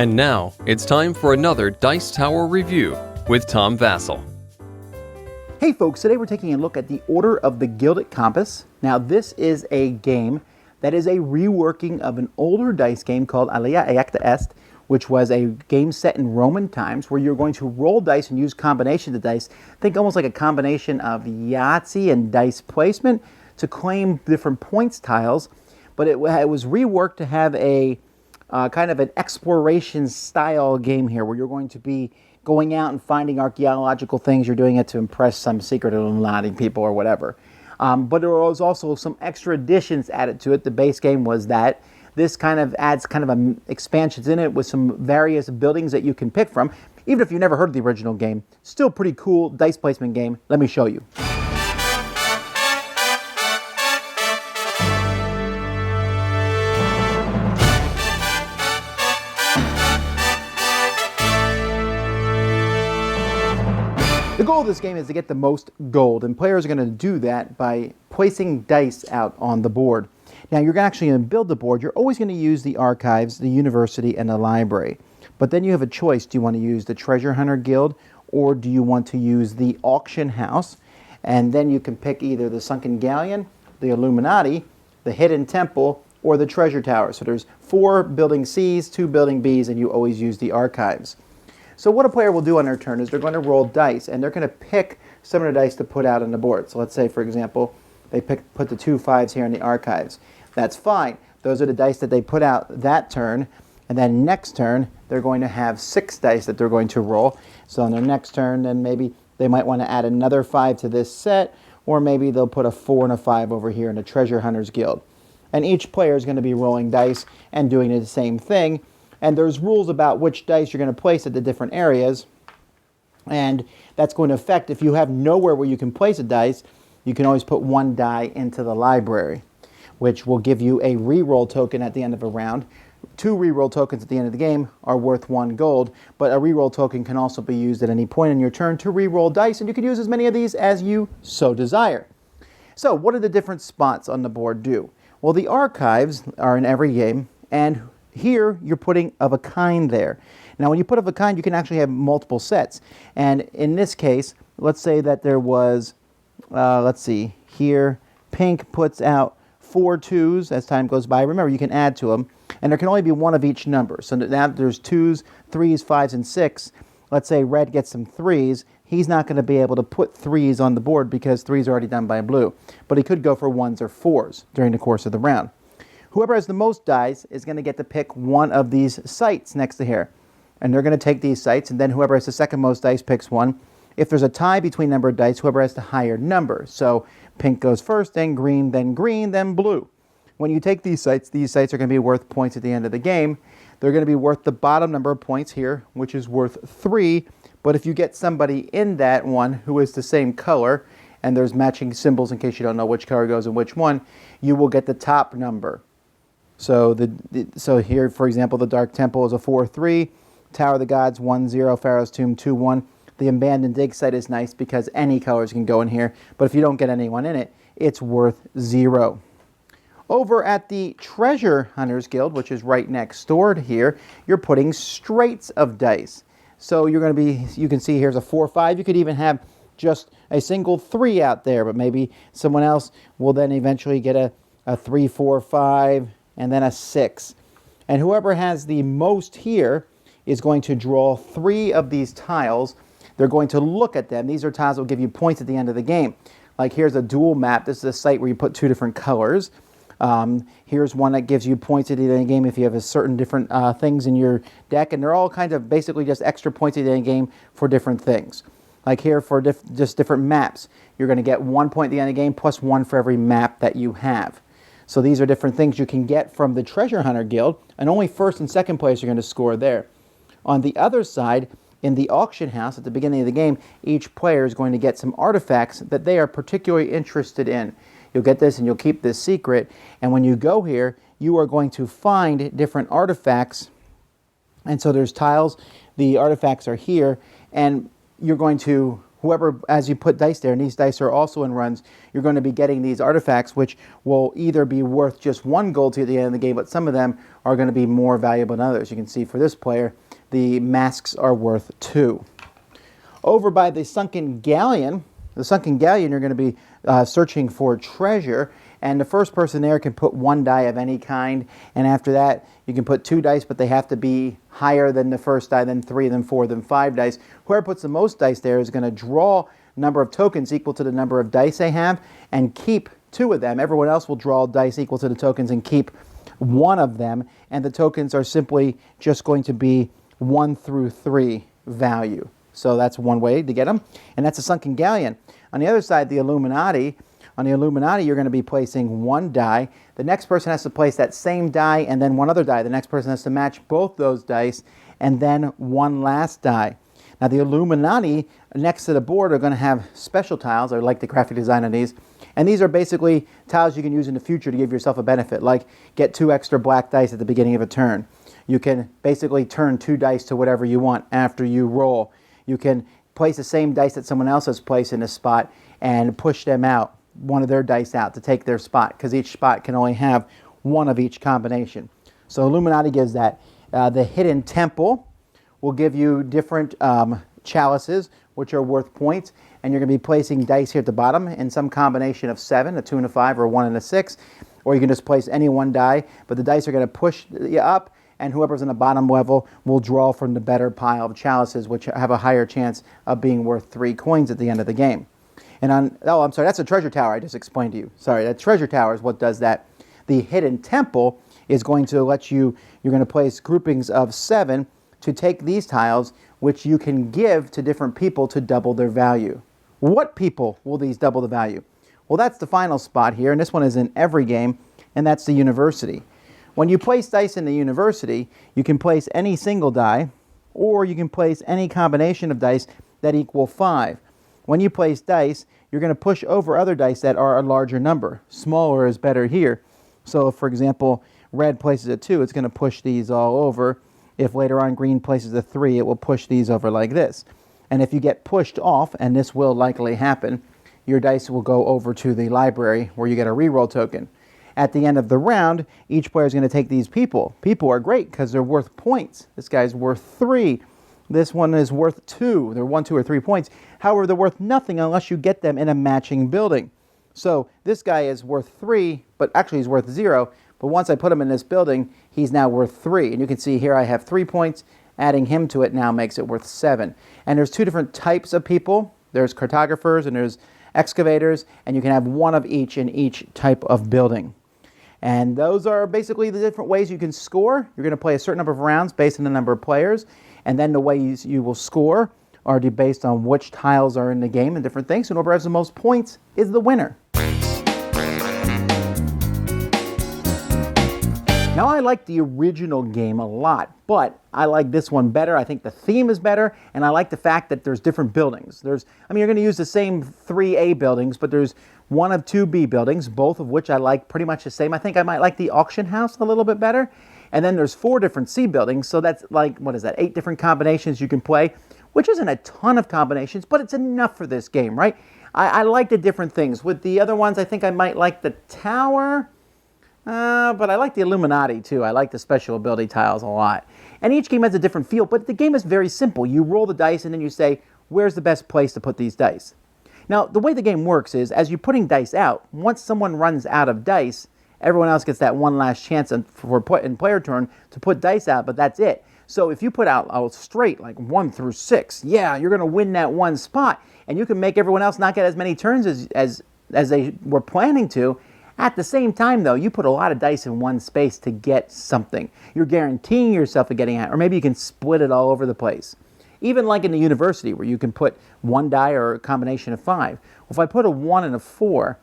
And now, it's time for another Dice Tower review with Tom Vasel. Hey folks, today we're taking a look at the Order of the Gilded Compass. Now this is a game that is a reworking of an older dice game called Alia Acta Est, which was a game set in Roman times where you're going to roll dice and use combinations of dice. Think almost like a combination of Yahtzee and dice placement to claim different points tiles, but it was reworked to have a kind of an exploration style game here where you're going to be going out and finding archaeological things. You're doing it to impress some secret Illuminati people or whatever. But there was also some extra additions added to it. The base game was that. This kind of adds kind of expansions in it with some various buildings that you can pick from. Even if you've never heard of the original game, still pretty cool dice placement game. Let me show you. The goal of this game is to get the most gold, and players are going to do that by placing dice out on the board. Now, you're actually going to build the board. You're always going to use the archives, the university, and the library. But then you have a choice. Do you want to use the Treasure Hunter Guild, or do you want to use the auction house? And then you can pick either the Sunken Galleon, the Illuminati, the Hidden Temple, or the Treasure Tower. So there's 4 building C's, 2 building B's, and you always use the archives. So what a player will do on their turn is they're going to roll dice, and they're going to pick some of the dice to put out on the board. So let's say, for example, they put the 2 5s here in the archives. That's fine. Those are the dice that they put out that turn, and then next turn, they're going to have 6 dice that they're going to roll. So on their next turn, then maybe they might want to add another 5 to this set, or maybe they'll put a 4 and a 5 over here in the Treasure Hunters Guild. And each player is going to be rolling dice and doing the same thing. And there's rules about which dice you're going to place at the different areas. And that's going to affect, if you have nowhere where you can place a dice, you can always put 1 die into the library, which will give you a reroll token at the end of a round. 2 reroll tokens at the end of the game are worth 1 gold, but a reroll token can also be used at any point in your turn to reroll dice, and you can use as many of these as you so desire. So what do the different spots on the board do? Well, the archives are in every game, and here you're putting of a kind there. Now when you put of a kind, you can actually have multiple sets. And in this case, let's say that there was, let's see, here, pink puts out 4 2s as time goes by. Remember, you can add to them, and there can only be 1 of each number. So now there's 2s, 3s, 5s, and 6. Let's say red gets some 3s. He's not going to be able to put 3s on the board because 3s are already done by blue. But he could go for 1s or 4s during the course of the round. Whoever has the most dice is going to get to pick 1 of these sites next to here. And they're going to take these sites, and then whoever has the second most dice picks 1. If there's a tie between number of dice, whoever has the higher number. So pink goes first, then green, then blue. When you take these sites are going to be worth points at the end of the game. They're going to be worth the bottom number of points here, which is worth 3. But if you get somebody in that one who is the same color, and there's matching symbols in case you don't know which color goes in which one, you will get the top number. So so here, for example, the Dark Temple is a 4-3, Tower of the Gods 1-0, Pharaoh's Tomb 2-1. The Abandoned Dig site is nice because any colors can go in here, but if you don't get anyone in it, it's worth 0. Over at the Treasure Hunters Guild, which is right next door to here, you're putting straights of dice. So you're going to be, you can see here's a 4-5. You could even have just a single 3 out there, but maybe someone else will then eventually get a 3-4-5. And then a 6. And whoever has the most here is going to draw 3 of these tiles. They're going to look at them. These are tiles that will give you points at the end of the game. Like here's a dual map. This is a site where you put 2 different colors. Here's one that gives you points at the end of the game if you have a certain different things in your deck. And they're all kind of basically just extra points at the end of the game for different things. Like here for just different maps. You're going to get 1 point at the end of the game plus 1 for every map that you have. So these are different things you can get from the Treasure Hunter Guild, and only first and second place are going to score there. On the other side, in the auction house at the beginning of the game, each player is going to get some artifacts that they are particularly interested in. You'll get this and you'll keep this secret, and when you go here, you are going to find different artifacts. And so there's tiles, the artifacts are here, and you're going to whoever, as you put dice there, and these dice are also in runs, you're going to be getting these artifacts, which will either be worth just 1 gold to the end of the game, but some of them are going to be more valuable than others. You can see for this player, the masks are worth 2. Over by the Sunken Galleon, you're going to be searching for treasure, and the first person there can put 1 die of any kind, and after that you can put 2 dice, but they have to be higher than the first die, then 3, then 4, then 5 dice. Whoever puts the most dice there is going to draw a number of tokens equal to the number of dice they have and keep 2 of them. Everyone else will draw dice equal to the tokens and keep 1 of them, and the tokens are simply just going to be 1 through 3 value. So that's one way to get them, and that's a Sunken Galleon. On the other side, the Illuminati. On the Illuminati, you're going to be placing 1 die. The next person has to place that same die and then 1 other die. The next person has to match both those dice and then 1 last die. Now, the Illuminati next to the board are going to have special tiles. I like the graphic design on these. And these are basically tiles you can use in the future to give yourself a benefit, like get 2 extra black dice at the beginning of a turn. You can basically turn 2 dice to whatever you want after you roll. You can place the same dice that someone else has placed in a spot and push them out, 1 of their dice out to take their spot, because each spot can only have 1 of each combination. So Illuminati gives that. The Hidden Temple will give you different chalices, which are worth points, and you're going to be placing dice here at the bottom in some combination of 7, a 2 and a 5, or a 1 and a 6, or you can just place any 1 die, but the dice are going to push you up, and whoever's in the bottom level will draw from the better pile of chalices, which have a higher chance of being worth 3 coins at the end of the game. And I'm sorry, that's a treasure tower I just explained to you. Sorry, that treasure tower is what does that. The Hidden Temple is going to let you're going to place groupings of 7 to take these tiles, which you can give to different people to double their value. What people will these double the value? Well, that's the final spot here, and this one is in every game, and that's the University. When you place dice in the University, you can place any single die, or you can place any combination of dice that equal 5. When you place dice, you're going to push over other dice that are a larger number. Smaller is better here. So, if, for example, red places a 2, it's going to push these all over. If later on green places a 3, it will push these over like this. And if you get pushed off, and this will likely happen, your dice will go over to the library where you get a reroll token. At the end of the round, each player is going to take these people. People are great because they're worth points. This guy's worth 3. This one is worth 2. They're 1, 2, or 3 points. However, they're worth nothing unless you get them in a matching building. So this guy is worth 3, but actually he's worth 0. But once I put him in this building, he's now worth 3. And you can see here I have 3 points. Adding him to it now makes it worth 7. And there's 2 different types of people. There's cartographers and there's excavators. And you can have 1 of each in each type of building. And those are basically the different ways you can score. You're going to play a certain number of rounds based on the number of players. And then the ways you will score are based on which tiles are in the game and different things. And whoever has the most points is the winner. Now, I like the original game a lot, but I like this one better. I think the theme is better, and I like the fact that there's different buildings. You're going to use the same 3 A buildings, but there's 1 of 2 B buildings, both of which I like pretty much the same. I think I might like the auction house a little bit better. And then there's 4 different C buildings, so that's like, 8 different combinations you can play, which isn't a ton of combinations, but it's enough for this game, right? I like the different things. With the other ones, I think I might like the tower. But I like the Illuminati too. I like the special ability tiles a lot. And each game has a different feel, but the game is very simple. You roll the dice and then you say, where's the best place to put these dice? Now, the way the game works is, as you're putting dice out, once someone runs out of dice, everyone else gets that one last chance in player turn to put dice out, but that's it. So if you put out a straight, like 1 through 6, yeah, you're going to win that one spot, and you can make everyone else not get as many turns as they were planning to. At the same time, though, you put a lot of dice in one space to get something. You're guaranteeing yourself of getting out, or maybe you can split it all over the place. Even like in the University, where you can put 1 die or a combination of 5. If I put a 1 and a 4,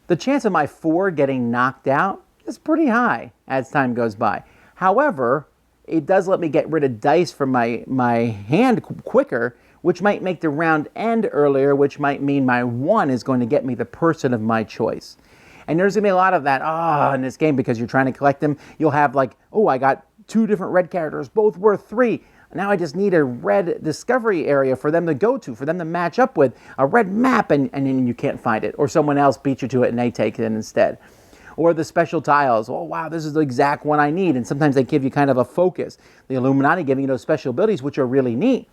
the chance of my 4 getting knocked out is pretty high as time goes by. However, it does let me get rid of dice from my hand quicker, which might make the round end earlier, which might mean my 1 is going to get me the person of my choice. And there's going to be a lot of that, in this game, because you're trying to collect them. You'll have like, I got 2 different red characters, both worth 3. Now I just need a red discovery area for them to go to, for them to match up with, a red map, and then you can't find it. Or someone else beats you to it and they take it instead. Or the special tiles. Oh, wow, this is the exact one I need. And sometimes they give you kind of a focus. The Illuminati giving you those special abilities, which are really neat,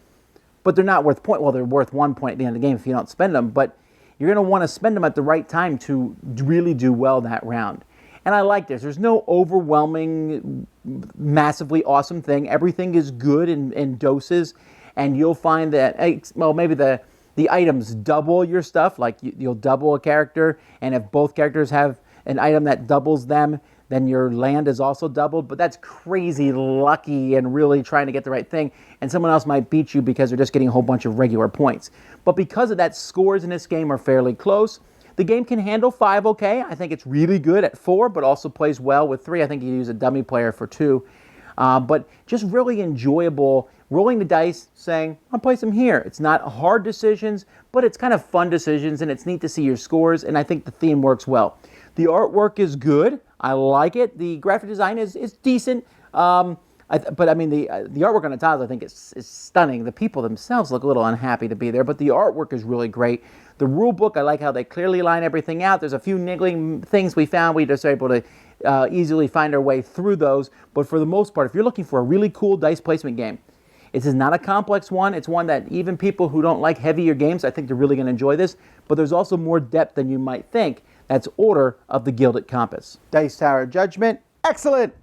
but they're not worth point. Well, they're worth 1 point at the end of the game if you don't spend them, but you're going to want to spend them at the right time to really do well that round. And I like this. There's no overwhelming, massively awesome thing. Everything is good in doses, and you'll find that, well, maybe the items double your stuff, like you'll double a character, and if both characters have an item that doubles them, then your land is also doubled. But that's crazy lucky and really trying to get the right thing, and someone else might beat you because they're just getting a whole bunch of regular points. But because of that, scores in this game are fairly close. The game can handle 5 okay. I think it's really good at 4, but also plays well with 3. I think you use a dummy player for 2. But just really enjoyable, rolling the dice, saying, I'll place them here. It's not hard decisions, but it's kind of fun decisions, and it's neat to see your scores, and I think the theme works well. The artwork is good. I like it. The graphic design is decent. But I mean, the artwork on the tiles, I think, is stunning. The people themselves look a little unhappy to be there, but the artwork is really great. The rule book, I like how they clearly line everything out. There's a few niggling things we found. We just were able to easily find our way through those. But for the most part, if you're looking for a really cool dice placement game, this is not a complex one. It's one that even people who don't like heavier games, I think they're really going to enjoy this. But there's also more depth than you might think. That's Order of the Gilded Compass. Dice Tower Judgment, excellent!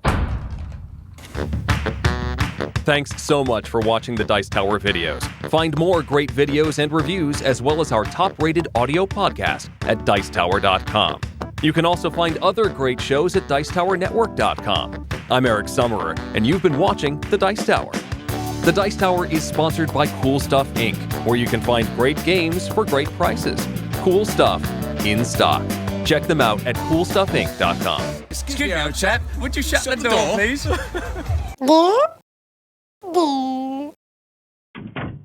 Thanks so much for watching the Dice Tower videos. Find more great videos and reviews, as well as our top-rated audio podcast at Dicetower.com. You can also find other great shows at Dicetowernetwork.com. I'm Eric Summerer, and you've been watching The Dice Tower. The Dice Tower is sponsored by Cool Stuff Inc., where you can find great games for great prices. Cool stuff in stock. Check them out at CoolStuffInc.com. Excuse me, old chap. Would you shut the door, please? There.